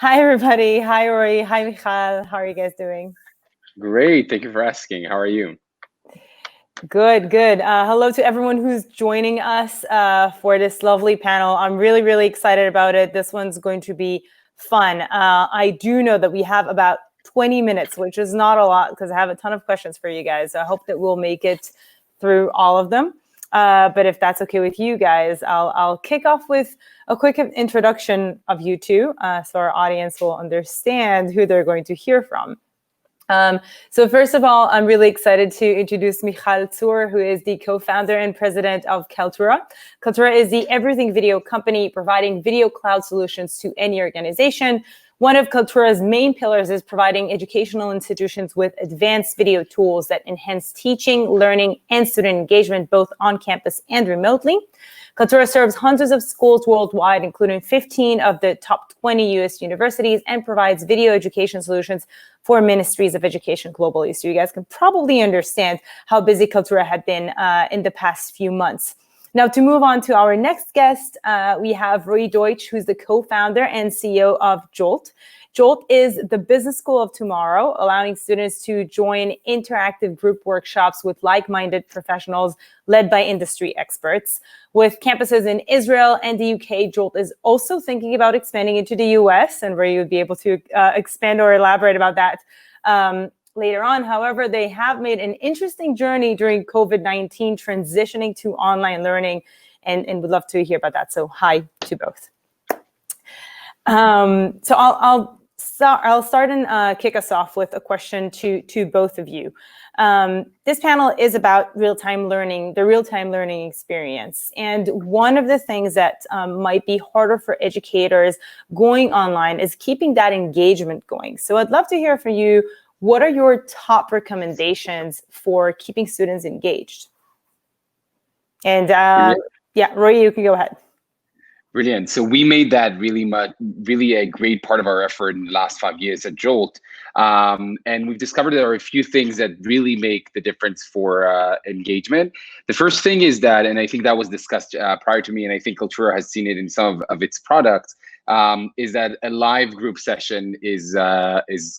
Hi, everybody. Hi, Roei. Hi, Michal. How are you guys doing? Great. Thank you for asking. How are you? Good, good. Hello to everyone who's joining us for this lovely panel. I'm really, really excited about it. This one's going to be fun. I do know that we have about 20 minutes, which is not a lot because I have a ton of questions for you guys. I hope that we'll make it through all of them. But if that's okay with you guys, I'll kick off with a quick introduction of you two so our audience will understand who they're going to hear from. So first of all, I'm really excited to introduce Michal Tsur, who is the co-founder and president of Kaltura. Kaltura is the everything video company providing video cloud solutions to any organization. One of Kaltura's main pillars is providing educational institutions with advanced video tools that enhance teaching, learning, and student engagement, both on campus and remotely. Kaltura serves hundreds of schools worldwide, including 15 of the top 20 US universities, and provides video education solutions for ministries of education globally. So you guys can probably understand how busy Kaltura had been in the past few months. Now, to move on to our next guest, we have Roei Deutsch, who's the co-founder and CEO of Jolt. Jolt is the business school of tomorrow, allowing students to join interactive group workshops with like-minded professionals led by industry experts. With campuses in Israel and the UK, Jolt is also thinking about expanding into the US, and Roei would be able to expand or elaborate about that later on. However, they have made an interesting journey during COVID-19, transitioning to online learning, and would love to hear about that. So hi to both. So I'll start and kick us off with a question to both of you. This panel is about real-time learning, the real-time learning experience. And one of the things that might be harder for educators going online is keeping that engagement going. So I'd love to hear from you. What are your top recommendations for keeping students engaged? And yeah, Roei, you can go ahead. Brilliant. So we made that really a great part of our effort in the last 5 years at Jolt. And we've discovered there are a few things that really make the difference for engagement. The first thing is that, and I think that was discussed prior to me, and I think Kaltura has seen it in some of its products, is that a live group session is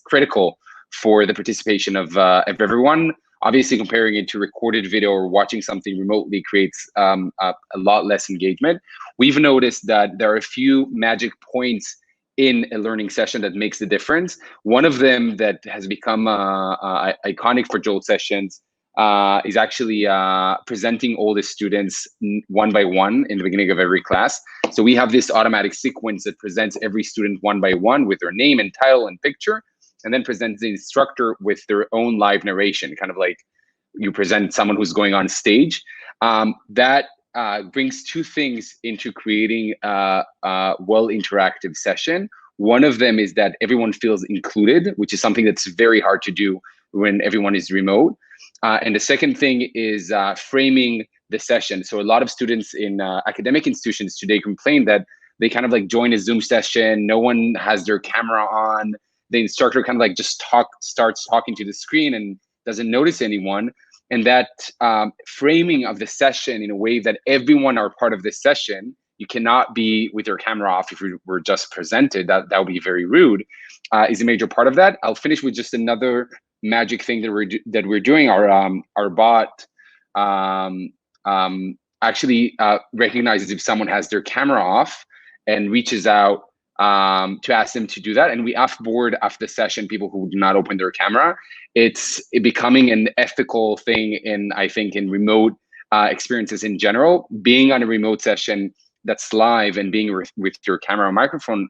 critical for the participation of everyone. Obviously, comparing it to recorded video or watching something remotely creates a lot less engagement. We've noticed that there are a few magic points in a learning session that makes the difference. One of them that has become iconic for Jolt sessions is actually presenting all the students one by one in the beginning of every class. So we have this automatic sequence that presents every student one by one with their name and title and picture, and then presents the instructor with their own live narration, kind of like you present someone who's going on stage. That brings two things into creating a well interactive session. One of them is that everyone feels included, which is something that's very hard to do when everyone is remote. And the second thing is framing the session. So a lot of students in academic institutions today complain that they kind of like join a Zoom session, no one has their camera on, the instructor kind of like just starts talking to the screen and doesn't notice anyone. And that framing of the session in a way that everyone are part of this session, you cannot be with your camera off if you were just presented, that would be very rude, is a major part of that. I'll finish with just another magic thing that we're doing. Our bot actually recognizes if someone has their camera off and reaches out to ask them to do that. And we offboard after the session people who do not open their camera. It's becoming an ethical thing I think in remote experiences in general. Being on a remote session that's live and being with your camera or microphone,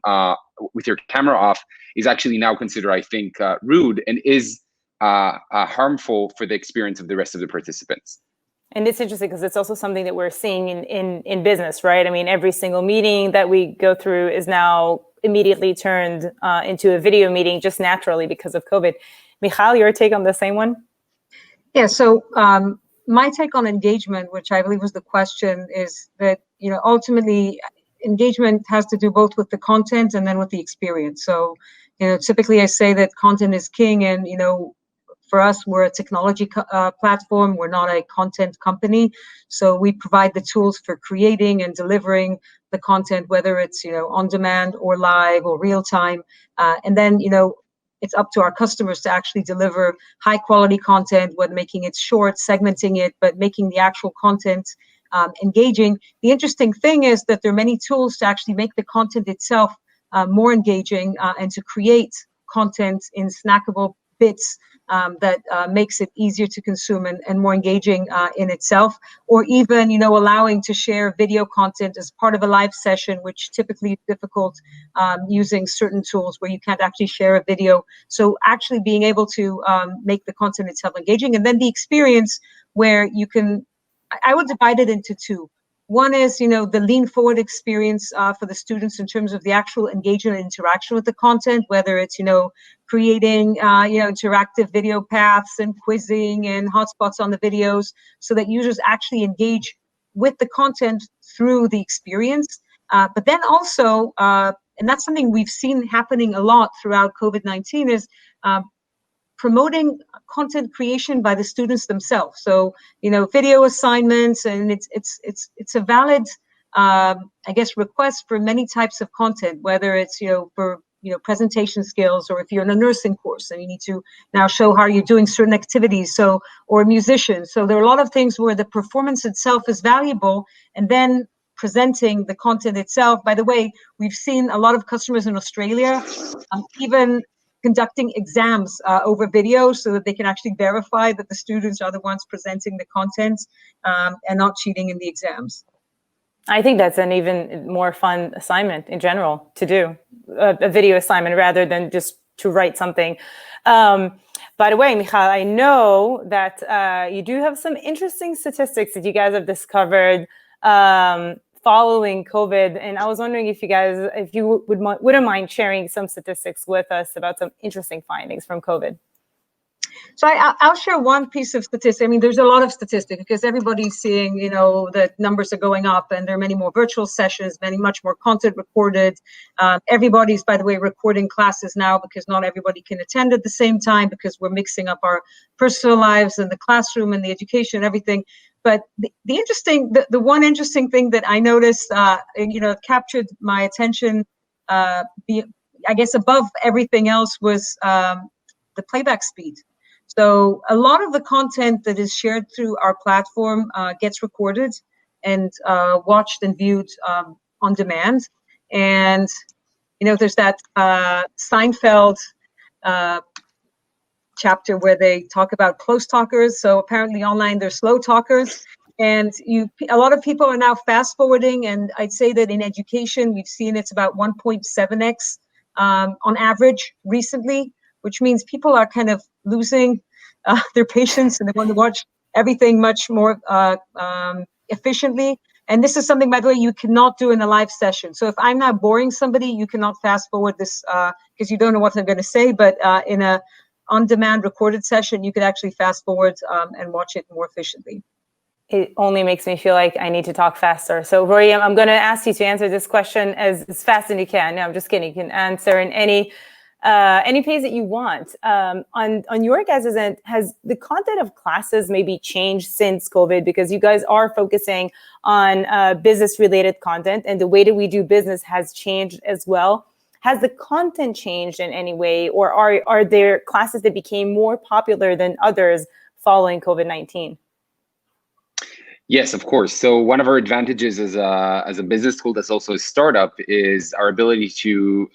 with your camera off, is actually now considered, I think, rude and is harmful for the experience of the rest of the participants. And it's interesting because it's also something that we're seeing in business, right? I mean, every single meeting that we go through is now immediately turned into a video meeting just naturally because of COVID. Michal, your take on the same one? Yeah, so my take on engagement, which I believe was the question, is that, ultimately engagement has to do both with the content and then with the experience. So, typically I say that content is king, and, for us, we're a technology platform. We're not a content company. So we provide the tools for creating and delivering the content, whether it's, on demand or live or real time. And then, it's up to our customers to actually deliver high quality content, whether making it short, segmenting it, but making the actual content engaging. The interesting thing is that there are many tools to actually make the content itself more engaging and to create content in snackable bits that makes it easier to consume and more engaging in itself, or even, allowing to share video content as part of a live session, which typically is difficult using certain tools where you can't actually share a video. So actually being able to make the content itself engaging, and then the experience where you can, I would divide it into two. One is, the lean forward experience for the students in terms of the actual engagement and interaction with the content, whether it's, creating, interactive video paths and quizzing and hotspots on the videos so that users actually engage with the content through the experience. But then also, and that's something we've seen happening a lot throughout COVID-19, is promoting content creation by the students themselves. So, video assignments, and it's a valid, I guess, request for many types of content, whether it's, for, presentation skills, or if you're in a nursing course and you need to now show how you're doing certain activities, so, or musicians. So there are a lot of things where the performance itself is valuable, and then presenting the content itself. By the way, we've seen a lot of customers in Australia even conducting exams over video so that they can actually verify that the students are the ones presenting the content and not cheating in the exams. I think that's an even more fun assignment in general to do, a video assignment rather than just to write something. By the way, Michal, I know that you do have some interesting statistics that you guys have discovered following COVID, and I was wondering if you wouldn't mind sharing some statistics with us about some interesting findings from COVID. So I'll share one piece of statistics. I mean, there's a lot of statistics because everybody's seeing, that numbers are going up, and there are many more virtual sessions, much more content recorded. Everybody's, by the way, recording classes now because not everybody can attend at the same time because we're mixing up our personal lives and the classroom and the education and everything. But the one interesting thing that I noticed, captured my attention, I guess above everything else, was the playback speed. So a lot of the content that is shared through our platform gets recorded and watched and viewed on demand. And, there's that Seinfeld chapter where they talk about close talkers. So apparently online they're slow talkers. And a lot of people are now fast forwarding. And I'd say that in education, we've seen it's about 1.7x on average recently, which means people are kind of losing their patience and they want to watch everything much more efficiently. And this is something, by the way, you cannot do in a live session. So if I'm now boring somebody, you cannot fast forward this because you don't know what I'm going to say. But in a on-demand recorded session, you could actually fast forward and watch it more efficiently. It only makes me feel like I need to talk faster. So Roei, I'm going to ask you to answer this question as fast as you can. No, I'm just kidding. You can answer in any pace that you want. On your guys' end, has the content of classes maybe changed since COVID? Because you guys are focusing on business-related content, and the way that we do business has changed as well. Has the content changed in any way, or are there classes that became more popular than others following COVID-19? Yes, of course. So one of our advantages as a business school that's also a startup is our ability to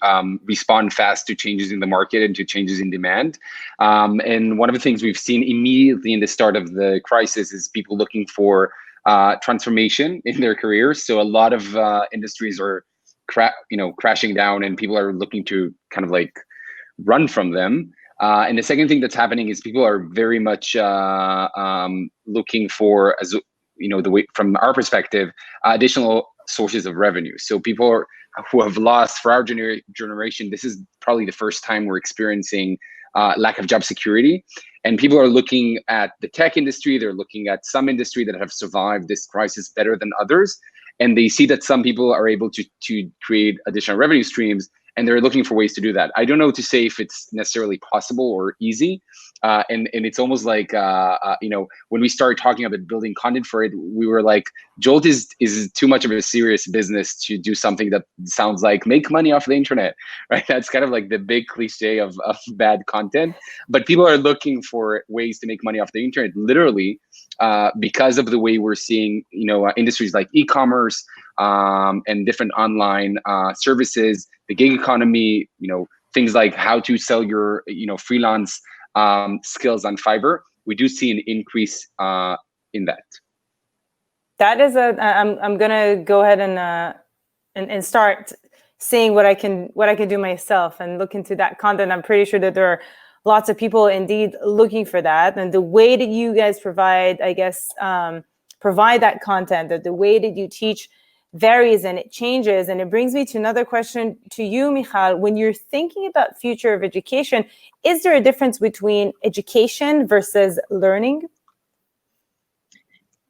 respond fast to changes in the market and to changes in demand. And one of the things we've seen immediately in the start of the crisis is people looking for transformation in their careers. So a lot of industries are crashing down, and people are looking to kind of like run from them. And the second thing that's happening is people are very much looking for, as the way from our perspective, additional sources of revenue. So people who have lost, for our generation, this is probably the first time we're experiencing lack of job security. And people are looking at the tech industry. They're looking at some industry that have survived this crisis better than others. And they see that some people are able to create additional revenue streams, and they're looking for ways to do that. I don't know to say if it's necessarily possible or easy. And it's almost like, when we started talking about building content for it, we were like, Jolt is too much of a serious business to do something that sounds like make money off the internet, right? That's kind of like the big cliche of bad content. But people are looking for ways to make money off the internet, literally, because of the way we're seeing, industries like e-commerce and different online services, the gig economy, things like how to sell your, freelance skills on Fiverr. We do see an increase in that. That is I'm gonna go ahead and start seeing what I can do myself and look into that content. I'm pretty sure that there are lots of people indeed looking for that, and the way that you guys provide, I guess, provide that content, that the way that you teach varies and it changes. And it brings me to another question to you, Michal. When you're thinking about future of education, is there a difference between education versus learning?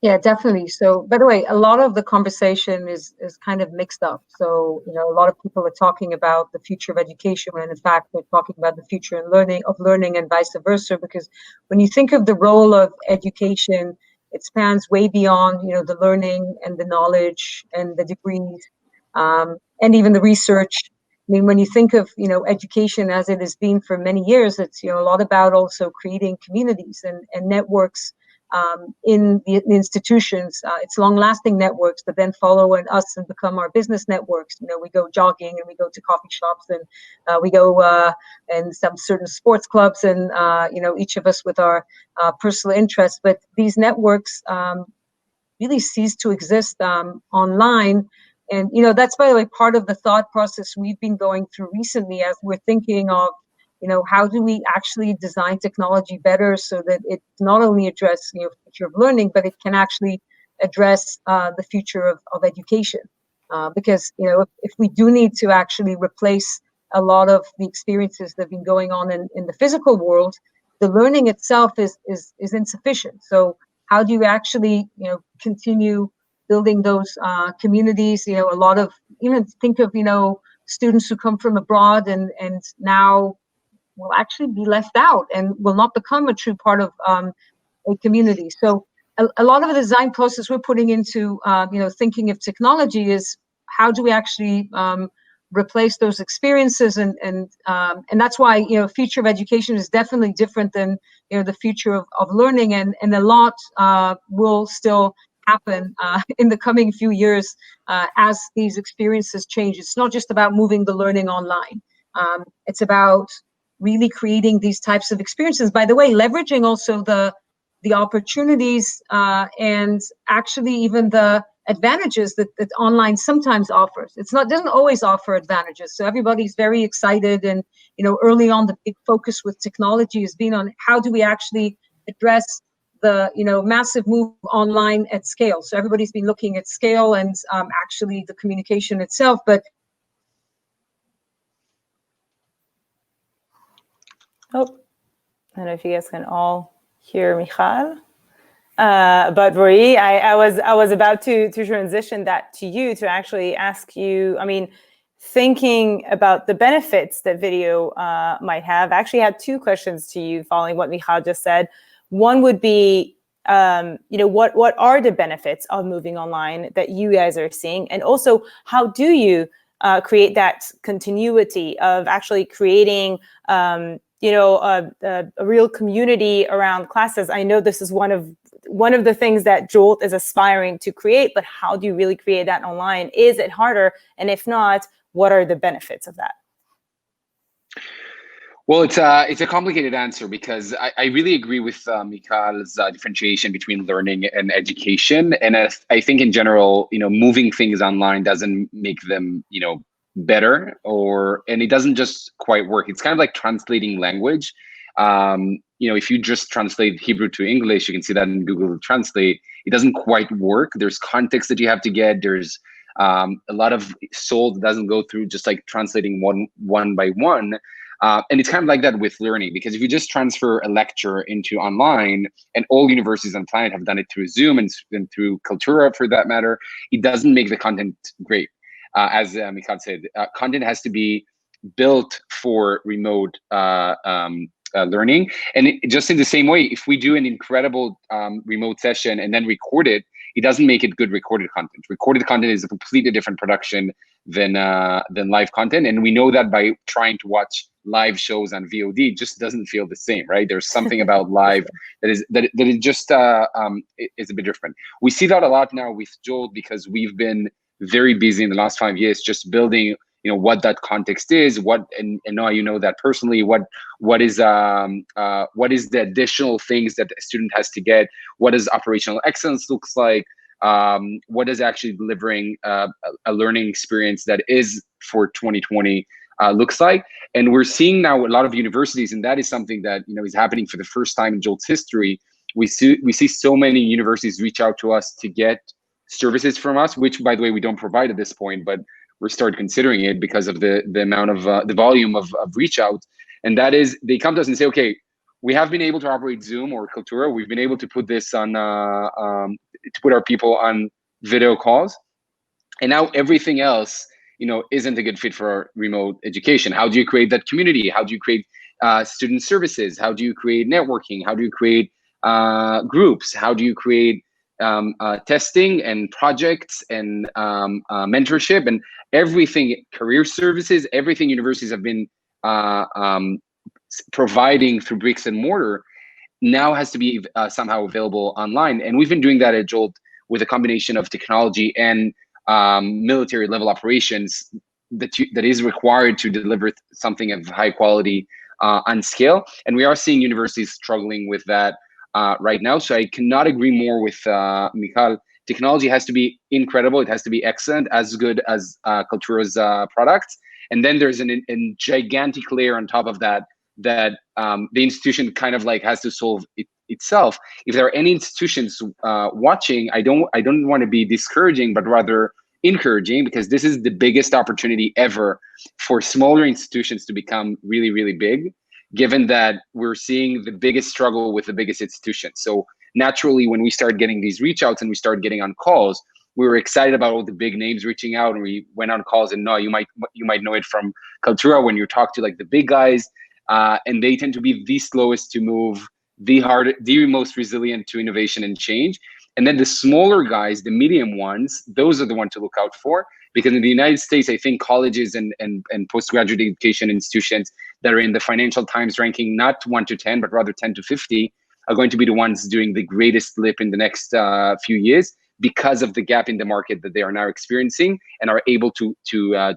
Yeah, definitely. So, by the way, a lot of the conversation is kind of mixed up. So, a lot of people are talking about the future of education, when in fact we're talking about the future of learning and vice versa. Because when you think of the role of education, it spans way beyond, the learning and the knowledge and the degrees, and even the research. I mean, when you think of, education as it has been for many years, it's, a lot about also creating communities and networks in the institutions. It's long-lasting networks that then follow us and become our business networks. We go jogging and we go to coffee shops and we go and some certain sports clubs and each of us with our personal interests. But these networks really cease to exist online. And that's, by the way, part of the thought process we've been going through recently as we're thinking of how do we actually design technology better so that it not only address future of learning, but it can actually address the future of education. Because if we do need to actually replace a lot of the experiences that have been going on in the physical world, the learning itself is insufficient. So how do you actually continue building those communities? A lot of, even think of students who come from abroad and now will actually be left out and will not become a true part of a community. So a lot of the design process we're putting into thinking of technology is how do we actually replace those experiences, and that's why future of education is definitely different than the future of learning, and a lot will still happen in the coming few years as these experiences change. It's not just about moving the learning online. It's about really creating these types of experiences. By the way, leveraging also the opportunities and actually even the advantages that online sometimes offers. Doesn't always offer advantages. So everybody's very excited, and early on the big focus with technology has been on how do we actually address the massive move online at scale. So everybody's been looking at scale and actually the communication itself, but Oh, I don't know if you guys can all hear Michal. But Roei, I was about to transition that to you to actually ask you, I mean, thinking about the benefits that video might have, I actually had two questions to you following what Michal just said. One would be, what are the benefits of moving online that you guys are seeing? And also, how do you create that continuity of actually creating a real community around classes? I know this is one of the things that Jolt is aspiring to create, but how do you really create that online? Is it harder? And if not, what are the benefits of that? Well, it's a complicated answer because I really agree with Michal's differentiation between learning and education. And I think in general, moving things online doesn't make them, better, and it doesn't just quite work. It's kind of like translating language. If you just translate Hebrew to English, you can see that in Google Translate. It doesn't quite work. There's context that you have to get. There's a lot of soul that doesn't go through just like translating one by one. And it's kind of like that with learning, because if you just transfer a lecture into online, and all universities on the planet have done it through Zoom and through Kaltura for that matter, it doesn't make the content great. As Michal said, content has to be built for remote learning. And just in the same way, if we do an incredible remote session and then record it, it doesn't make it good recorded content. Recorded content is a completely different production than live content, and we know that by trying to watch live shows on VOD, it just doesn't feel the same, right? There's something about live that is just is a bit different. We see that a lot now with Jolt because we've been very busy in the last 5 years just building, what that context is, and now you know that personally, what is the additional things that a student has to get, what does operational excellence looks like, what is actually delivering a learning experience that is for 2020 looks like. And we're seeing now a lot of universities, and that is something that is happening for the first time in Jolt's history. We see so many universities reach out to us to get services from us, which by the way we don't provide at this point, but we're started considering it because of the amount of the volume of reach out. And that is, they come to us and say, okay, we have been able to operate Zoom or Kaltura. We've been able to put this on to put our people on video calls, and now everything else isn't a good fit for our remote education. How do you create that community? How do you create student services? How do you create networking? How do you create groups? How do you create testing and projects and mentorship and everything, career services, everything universities have been providing through bricks and mortar now has to be somehow available online. And we've been doing that at Jolt with a combination of technology and military level operations that is required to deliver something of high quality on scale. And we are seeing universities struggling with that right now. So I cannot agree more with Michal. Technology has to be incredible. It has to be excellent, as good as Kaltura's products. And then there's a gigantic layer on top of that the institution kind of like has to solve itself. If there are any institutions watching, I don't want to be discouraging, but rather encouraging, because this is the biggest opportunity ever for smaller institutions to become really, really big, given that we're seeing the biggest struggle with the biggest institutions. So naturally, when we start getting these reach outs and we start getting on calls, we were excited about all the big names reaching out, and we went on calls. And no, you might know it from Kaltura when you talk to like the big guys, and they tend to be the slowest to move, the most resilient to innovation and change. And then the smaller guys, the medium ones, those are the ones to look out for, because in the United States, I think colleges and postgraduate education institutions that are in the Financial Times ranking, not 1 to 10, but rather 10 to 50, are going to be the ones doing the greatest leap in the next few years, because of the gap in the market that they are now experiencing and are able to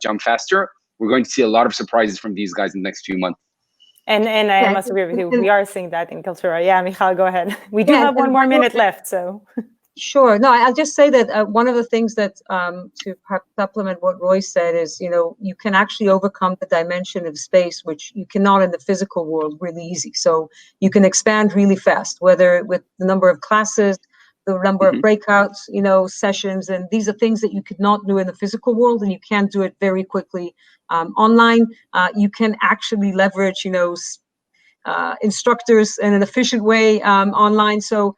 jump faster. We're going to see a lot of surprises from these guys in the next few months. And I must agree with you. We are seeing that in Kaltura. Yeah, Michal, go ahead. We do have one more minute left, so. Sure. No, I'll just say that one of the things that to supplement what Roei said is, you can actually overcome the dimension of space, which you cannot in the physical world, really easy. So you can expand really fast, whether with the number of classes, the number of breakouts, sessions, and these are things that you could not do in the physical world, and you can do it very quickly online. You can actually leverage, instructors in an efficient way online. So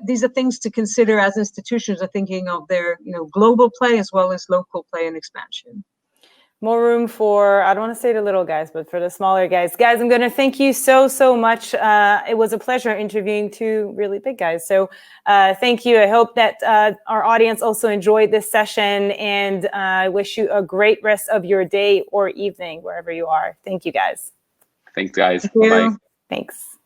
these are things to consider as institutions are thinking of their, global play as well as local play and expansion. More room for, I don't want to say the little guys, but for the smaller guys. Guys, I'm going to thank you so much. It was a pleasure interviewing two really big guys. So thank you. I hope that our audience also enjoyed this session, and I wish you a great rest of your day or evening, wherever you are. Thank you, guys. Thanks, guys. Thank you. Thanks.